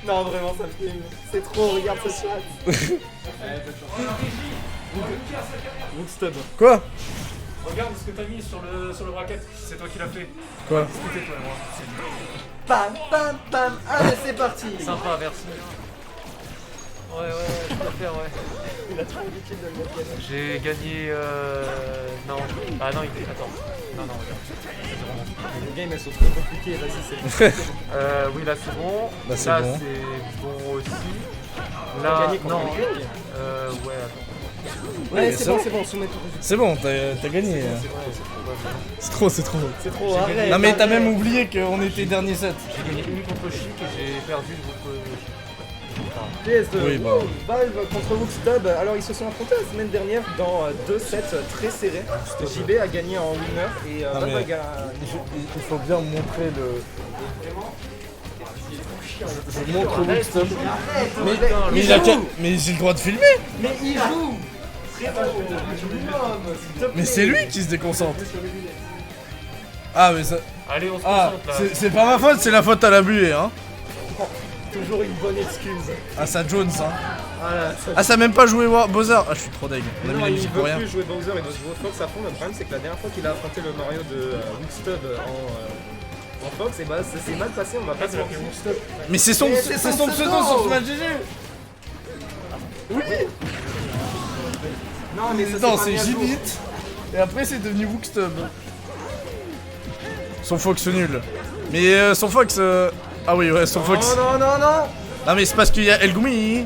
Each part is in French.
Non, vraiment, ça me fait. C'est trop, regarde ce chat. Woodstub. Quoi? Regarde ce que t'as mis sur le bracket, c'est toi qui l'as fait. Quoi? Discutez toi et moi. Pam, pam, pam. Allez, c'est parti. Sympa, merci. Ouais, je peux le faire, ouais. Il a trop l'habitude de le mettre. J'ai gagné. Non. Ah non, il est. Attends. Non, regarde. Les games elles sont trop compliquées, vas-y, c'est Oui, là c'est bon. Là, c'est là bon. c'est bon aussi. T'as Là, gagné contre non. les Kings. Ouais, attends. Ouais, c'est c'est bon. bon, soumettre le résultat. C'est bon, t'as gagné. C'est trop. C'est trop, arrête. Non mais t'as arrête. même oublié qu'on était dernier set. J'ai gagné une contre Chic et j'ai perdu une contre Chic. PS2, Oui, bah. Valve contre Wookstub. Alors ils se sont affrontés la semaine dernière dans 2 sets très serrés. JB a gagné en winner et Ah, Valve mais- a gagné. Il faut bien montrer le... Je montre Wookstub. Mais j'ai le droit de filmer. Mais il joue. Frérot, minimum, s'il te plaît. Mais c'est lui qui se déconcentre. Ah mais ça... Allez, on se Ah, concentre là. c'est pas ma faute, c'est la faute à la buée, hein. Toujours une bonne excuse. Ah ça Jones, hein. Voilà, ça Ah ça a même pas joué Bowser. Ah je suis trop deg. On a mis non, la il musique pour veut rien. plus jouer Bowser, il veut jouer Fox à fond. Le problème, c'est que la dernière fois qu'il a affronté le Mario de Wookstub en Fox, et bah ça s'est mal passé, on va pas se mentir. Mais c'est son Mais c'est son pseudo pseudo. sur Smash GG. Non, mais ça Non, pas c'est mis à jour. Gibit. Et après c'est devenu Wookstub. Son Fox nul. Mais son Fox... Ah oui, ouais, son Fox. Non. Non mais c'est parce qu'il y a El Goumi.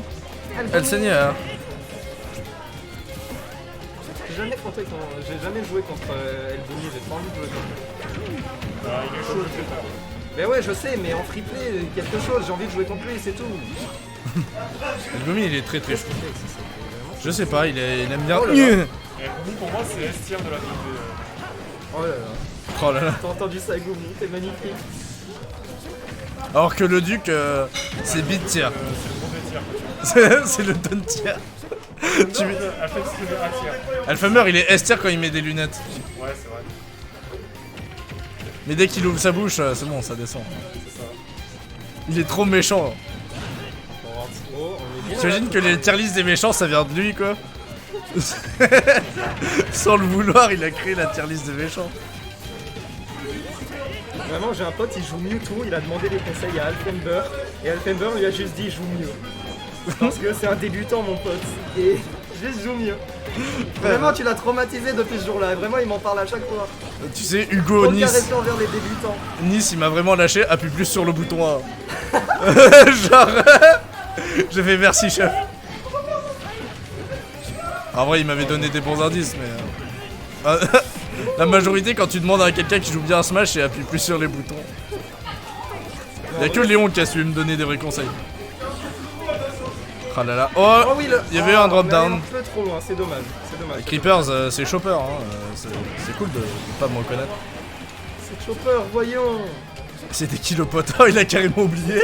El Seigneur. J'ai jamais joué contre El Bouni, j'ai pas envie de jouer contre lui. Il est chaud le jeu. Mais ouais, je sais, mais en free play, quelque chose, j'ai envie de jouer contre lui, c'est tout. El Goumi il est très chaud. Je sais pas, il aime bien. Oh là là. Et pour moi, c'est S-tier de la vie. Oh là là, Oh là là. t'as entendu ça, Goumi, t'es magnifique. Alors que le duc, c'est bit tier. C'est le mauvais tier. C'est le don tier. Tu... Elle fait ce que je A tier. Alphamer il est S tier quand il met des lunettes. Ouais, c'est vrai. Mais dès qu'il ouvre sa bouche, c'est bon, ça descend. Il est trop méchant. Oh, on est bien. T'imagines que les tier list des méchants ça vient de lui quoi. Sans le vouloir, il a créé la tier list des méchants. Vraiment, j'ai un pote, il joue Mewtwo, il a demandé des conseils à Alfember, et Alfember lui a juste dit joue mieux. Parce que c'est un débutant, mon pote, et juste joue mieux. Vraiment, tu l'as traumatisé depuis ce jour-là, et vraiment, il m'en parle à chaque fois. Tu sais, Hugo Trop de Nice, caression envers les débutants. Nice il m'a vraiment lâché, appuie plus sur le bouton A. Genre, j'ai fait merci chef. En vrai, il m'avait donné des bons indices, mais. La majorité, quand tu demandes à quelqu'un qui joue bien à Smash, c'est appuie plus sur les boutons. Y'a que Léon qui a su me donner des vrais conseils. Ah là là. Oh, Oh oui, il y avait eu un drop on est allé down. un peu trop loin, c'est dommage. C'est dommage. Creepers, c'est Chopper, hein. C'est cool de pas me reconnaître. C'est Chopper, voyons. C'était qui le pote? Oh, il a carrément oublié.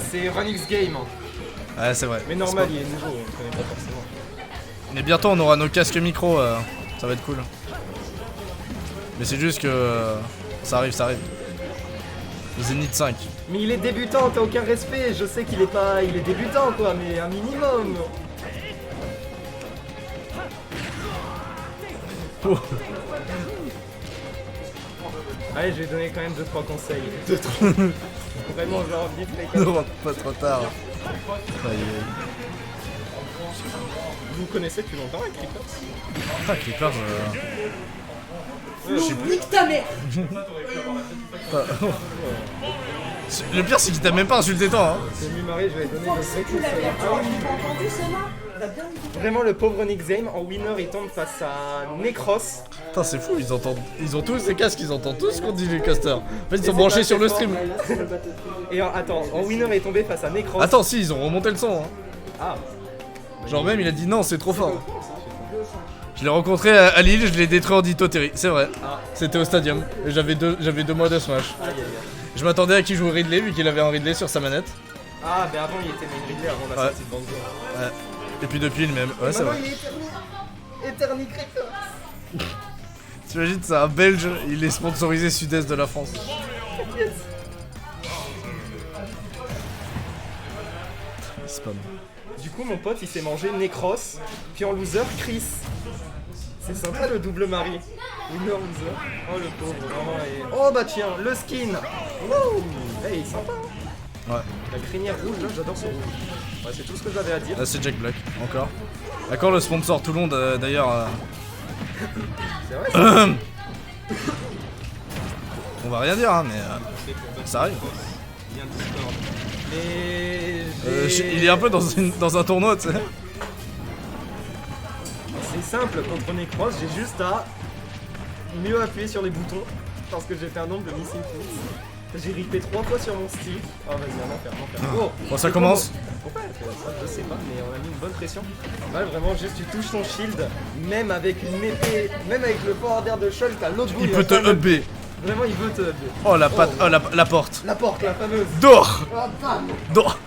C'est Runix Game. Ouais, c'est vrai. Mais normal, il est nouveau, on le connaît pas forcément. Mais bientôt, on aura nos casques micro. Ça va être cool. Mais c'est juste que. Ça arrive. Zénith 5. Mais il est débutant, t'as aucun respect. Je sais qu'il est pas. Il est débutant quoi, mais un minimum. Oh. Allez, je vais donner quand même 2-3 conseils. Vraiment, j'ai envie de les Ne rentre pas trop tard. Aïe, aïe. Vous connaissez depuis longtemps les Creepers? Ah, Creepers. Nique ta mère. Le pire, c'est qu'il t'a même pas insulté tant. Hein. C'est mieux marré, je vais donner des vrais Tu l'as conseils. bien Ah oui. entendu cela. T'as bien dit. Vraiment, le pauvre Nick Zane, en winner, il tombe face à Necros. Putain, c'est fou, ils ont tous des casques, ils entendent tous ce qu'on dit les casters. En fait, ils sont c'est branchés pas sur assez le fort. stream. Et attends, en winner, il est tombé face à Necros. Attends, si, ils ont remonté le son. Hein. Ah, Genre, même, il a dit non, c'est trop fort. Je l'ai rencontré à Lille, je l'ai détruit en Ditto Terry, c'est vrai. C'était au stadium, et j'avais deux mois de Smash. aïe aïe aïe. Je m'attendais à qui jouer Ridley, vu qu'il avait un Ridley sur sa manette. Ah, mais avant, il était main Ridley avant la Ouais. sortie de Banjo. Ouais. Et puis depuis, le même. Ouais, c'est Maintenant, vrai. il est Eterni Creepers. T'imagines, c'est un Belge, il est sponsorisé sud-est de la France. Spam. Du coup, mon pote, il s'est mangé Necros, puis en loser, Chris. C'est sympa le double mari. Winner loser. Oh le pauvre, vraiment. Oh bah tiens, le skin. Wouh. Hey, il est sympa. Hein. Ouais. La crinière rouge, là, j'adore ce rouge. Ouais, c'est tout ce que j'avais à dire. Là c'est Jack Black, encore. D'accord, le sponsor Toulon d'ailleurs. C'est vrai, ça. On va rien dire, hein, mais ça arrive. Bien Discord. Mais Il est un peu dans un tournoi, tu sais. c'est simple, contre Necros, j'ai juste à mieux appuyer sur les boutons parce que j'ai fait un nombre de missing clicks. J'ai ripé 3 fois sur mon stick. Oh vas-y, on va faire. Oh, Bon, ça commence. Pourquoi elle fait ça? Je sais pas, mais on a mis une bonne pression. Là, vraiment, juste tu touches ton shield, même avec une épée, même avec le forwarder de Shulk à l'autre bout. Il peut te upb. Vraiment, il veut te upb. Oh la patte, oh la porte. La porte, la fameuse. Dors. Oh, bam. Dors.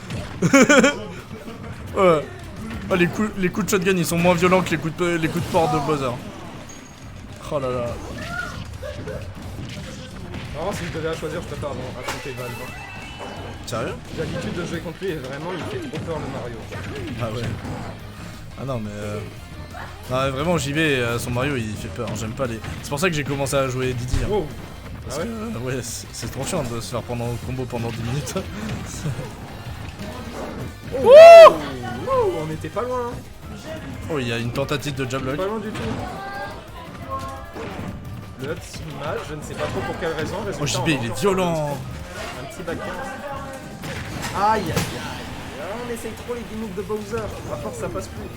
Ouais. Oh, les coups de shotgun ils sont moins violents que les coups de porte de Bowser. Oh là là. Vraiment, si je devais à choisir, je préfère affronter Valve. Sérieux? J'ai l'habitude de jouer contre lui et vraiment, il fait trop peur le Mario. Ah ouais. Ah non mais non, mais vraiment JB, son Mario il fait peur, j'aime pas les... C'est pour ça que j'ai commencé à jouer Didi. Hein. Wow. Parce Ah ouais que ouais, c'est trop chiant de se faire prendre en combo pendant 10 minutes. On était pas loin, hein. Oh, il y a une tentative de jab lock. Pas loin du tout. Le up smash, je ne sais pas trop pour quelle raison. Oh Résultat, JB on va il est encore violent. un petit back. Aïe aïe aïe. On essaye trop les gimmicks de Bowser. À force, ça passe plus.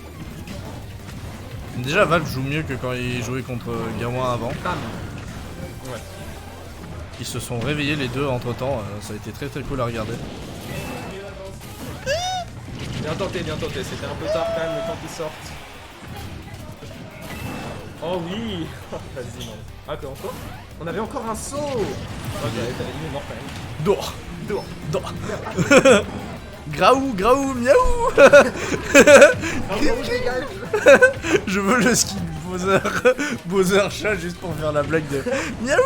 Déjà Valve joue mieux que quand il jouait contre Gawain avant. Bam. Ouais. Ils se sont réveillés les deux entre temps, ça a été très cool à regarder. Bien tenté. C'était un peu tard quand même le temps qu'ils sortent. Oh oui. Vas-y, non. Ah, encore? On avait encore un saut. Ok, il est mort quand même. Dors. Dehors. Graou, miaou. Je dégage. Je veux le skin Bowser chat juste pour faire la blague de miaou.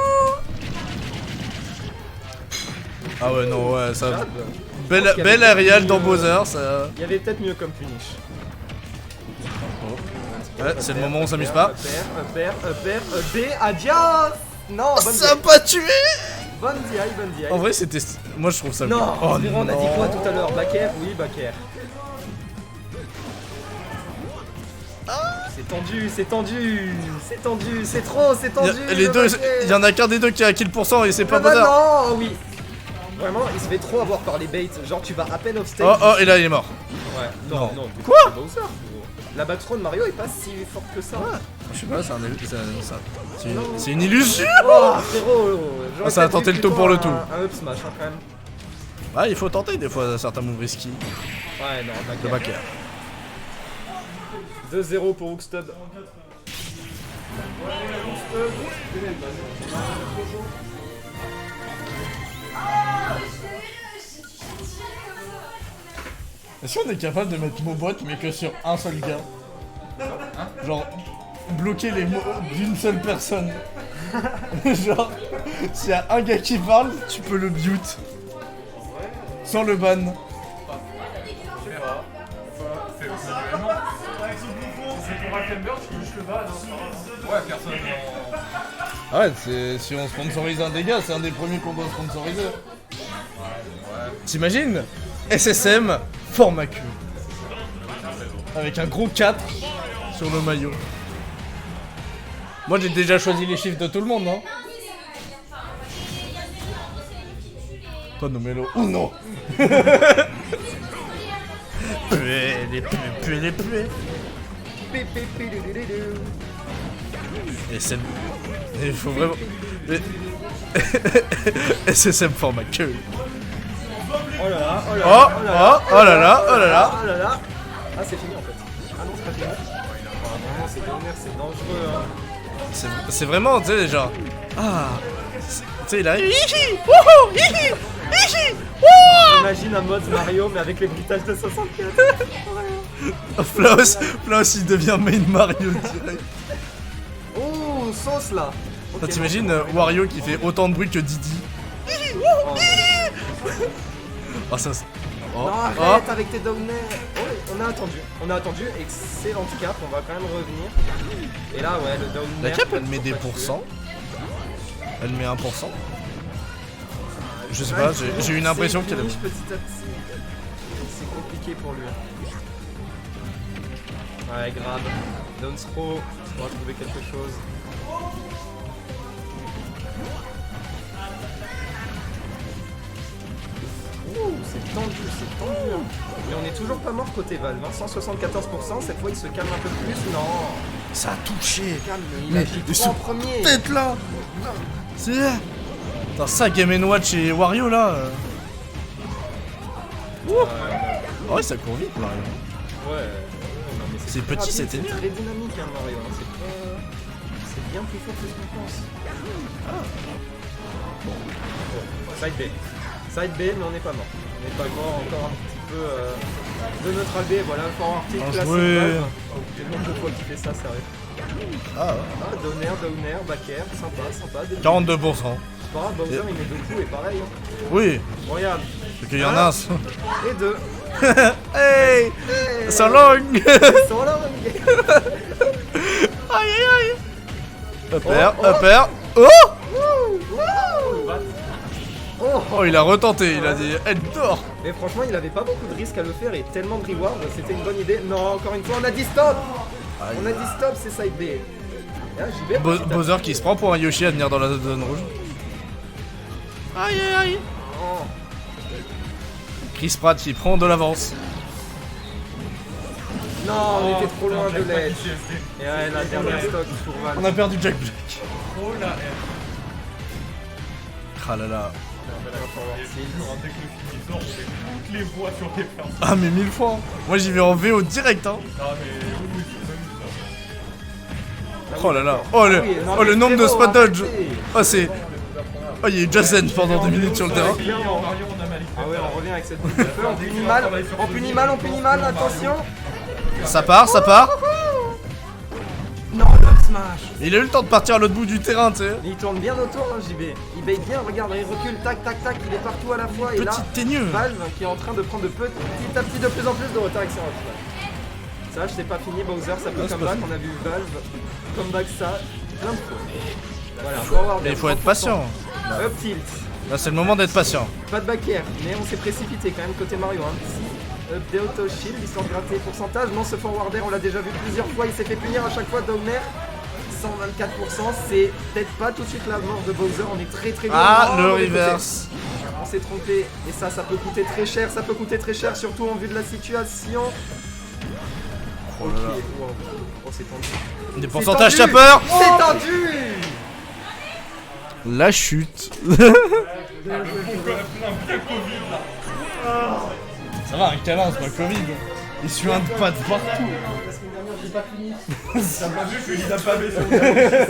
Ah ouais non ouais ça. Belle aérial dans Bowser ça. Il y avait peut-être mieux comme finish. Ouais c'est le moment où on s'amuse pas. Upper, adios. Non, bonne Ça a pas tué. Bonne DI. En vrai c'était... Moi je trouve ça Non, cool. Oh, on a dit non. quoi tout à l'heure? Back air? Oui, back air. C'est tendu, c'est trop, c'est tendu. Les deux, il y en a qu'un des deux qui a kill % et c'est pas bah Bowser. non, oui. Vraiment, il se fait trop avoir par les baits. Genre, tu vas à peine off stage. Oh et là il est mort. Ouais, Non. Quoi? C'est Bowser, gros. La backthrow de Mario est pas si forte que ça. Je sais pas, c'est une illusion. Oh, frérot. j'aurais Ça a peut-être tenté vu le tout plutôt pour le tout. Un up smash, hein, quand même. Ah il faut tenter des fois certains moves risky. Ouais, non, Le back back air. air. 2-0 pour Hookstub. Est-ce qu'on est capable de mettre Mobot mais que sur un seul gars? Genre, bloquer les mots d'une seule personne. Genre, s'il y a un gars qui parle, tu peux le mute. Sans le ban. Ah ouais, si on sponsorise un des gars, c'est un des premiers qu'on doit sponsoriser. T'imagines? SSM, format Q. Avec un gros 4 sur le maillot. Moi j'ai déjà choisi les chiffres de tout le monde, non? Toi nommez-le Uno. Puer. Et c'est... Il faut vraiment... SSM format Q. Oh là là, Oh là là. Ah c'est fini en fait. Ah non c'est pas fini. Ah non c'est gamer, c'est dangereux hein. C'est vraiment, tu sais, genre... Ah... Tu sais, il arrive... Hihi Wouhou Hihi Hihi Wouh Imagine un mode Mario mais avec les bruitages de 64. Flaus il devient main Mario direct. Oh sauce là. Okay, t'imagines Wario qui fait autant de bruit que Didi. Oh, Oh, ça c'est. Oh, Non, oh. arrête avec tes downers. Oh, on a attendu, excellente cap, on va quand même revenir. Et là, ouais, le downer. La cap, elle met des pourcents. Elle met 1%. Je sais pas, j'ai eu une impression qu'elle a. Petit à petit. C'est compliqué pour lui. Ouais, grave. Down throw, on va trouver quelque chose. Ouh, c'est tendu, c'est tendu. Mais on est toujours pas mort côté Valve, hein. 174%, cette fois il se calme un peu plus. Non, Ça a touché. calme, il a dit 3 en premier. Tête là. C'est. Attends, ça, Game & Watch et Wario là. Ouais, ça court vite, Mario. Ouais, non, mais C'est très petit, rapide, c'était c'est nul. très dynamique, hein, Mario. Hein. C'est bien plus fort que ce qu'on pense. Bon, side B. Side B, mais on n'est pas mort. On n'est pas mort, encore un petit peu de neutral B. Voilà, le forward tilt Ah, classique. ouais. Valve. J'ai le nombre de fois qu'il fait ça, sérieux. Ah ouais. Ah, downer, back air, sympa, sympa. 42%. C'est pas grave, Bowser il met 2 coups et pareil. Hein. Oui, Bon, regarde. c'est qu'il y en a un. Et 2. Hey, so long. Ils sont là, Aïe aïe aïe. Upper, Oh, oh. upper. Oh. Oh, Oh, il a retenté, il a dit elle dort. mais franchement, il avait pas beaucoup de risques à le faire et tellement de reward, c'était une bonne idée. Non, encore une fois, on a dit stop. On a dit stop, c'est side B. Et là, j'y vais. petit à petit. Bowser qui se prend pour un Yoshi à venir dans la zone rouge. Aïe aïe aïe. Oh. Chris Pratt qui prend de l'avance. Non, on était trop loin de l'edge. Et ouais, la dernière stock pour Valve. On a perdu Jack Black. Oh là, Ah là là. dès que le film sort, on fait toutes les voix sur les personnes. Ah mais 1000 fois. Moi j'y vais en VO direct hein. Non mais oui, Oh là là. Oh le nombre de spot dodge. Oh c'est. Oh il y a eu Jason pendant 2 minutes sur le terrain. en Mario, on a Malik. Ah ouais, on revient avec cette boule de feu. On punit mal, attention. Ça part, ça part. Non, le smash. Il a eu le temps de partir à l'autre bout du terrain tu sais. Il tourne bien autour, hein, JB. Il bait bien, regarde, il recule, tac, tac, tac. Il est partout à la fois. Et là, Petite teigneux. Valve qui est en train de prendre de petit à petit de plus en plus de retard avec ses roches. Ça, c'est pas fini, Bowser, ça peut c'est comeback. pas On a vu Valve comeback ça plein de fois. Voilà, forward. Mais il faut être patient. Up tilt. Là c'est le moment d'être patient. Pas de back air, mais on s'est précipité quand même côté Mario. Hein. Si, up des auto shield, histoire de gratter pourcentage. Non, ce forward air, on l'a déjà vu plusieurs fois. Il s'est fait punir à chaque fois. Downer, 124%. C'est peut-être pas tout de suite la mort de Bowser. On est très très loin. Ah Non, le on est reverse. côté. On s'est trompé. Et ça peut coûter très cher. Ça peut coûter très cher, surtout en vue de la situation. Ok, wow. Oh, c'est tendu. Des pourcentages tendu. chopper. C'est tendu. La chute. Ça va, un câlin, c'est pas Covid. Il suit un pas de partout. La semaine dernière, j'ai pas fini. T'as pas vu que il a pas baissé.